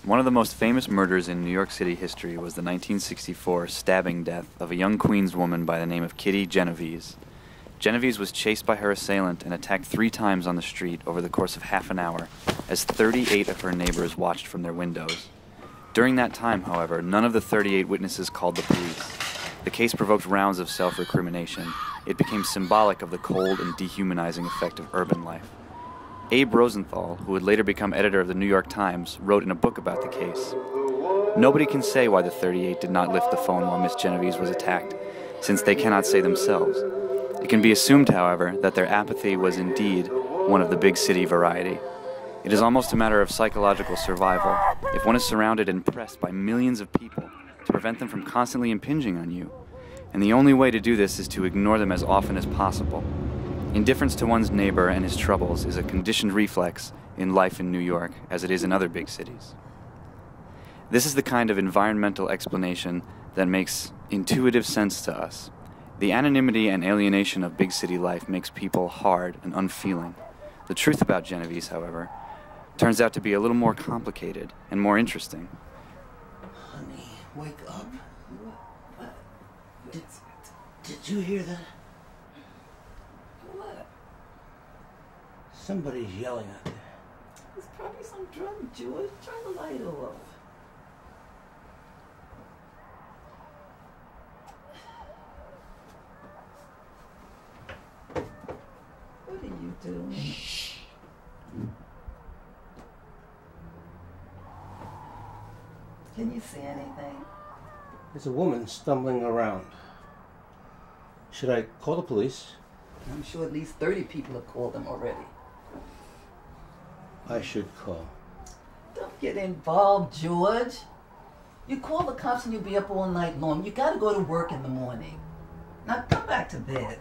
One of the most famous murders in New York City history was the 1964 stabbing death of a young Queens woman by the name of Kitty Genovese. Genovese was chased by her assailant and attacked 3 times on the street over the course of half an hour, as 38 of her neighbors watched from their windows. During that time, however, none of the 38 witnesses called the police. The case provoked rounds of self-recrimination. It became symbolic of the cold and dehumanizing effect of urban life. Abe Rosenthal, who would later become editor of the New York Times, wrote in a book about the case. Nobody can say why the 38 did not lift the phone while Miss Genovese was attacked, since they cannot say themselves. It can be assumed, however, that their apathy was indeed one of the big city variety. It is almost a matter of psychological survival. If one is surrounded and pressed by millions of people, to prevent them from constantly impinging on you. And the only way to do this is to ignore them as often as possible. Indifference to one's neighbor and his troubles is a conditioned reflex in life in New York, as it is in other big cities. This is the kind of environmental explanation that makes intuitive sense to us. The anonymity and alienation of big city life makes people hard and unfeeling. The truth about Genovese, however, turns out to be a little more complicated and more interesting. Honey, wake up. What? Did you hear that? What? Somebody's yelling out there. It's probably some drunk Jewish trying to light her up. What are you doing? Shh. Can you see anything? There's a woman stumbling around. Should I call the police? I'm sure at least 30 people have called them already. I should call. Don't get involved, George. You call the cops and you'll be up all night long. You gotta go to work in the morning. Now come back to bed.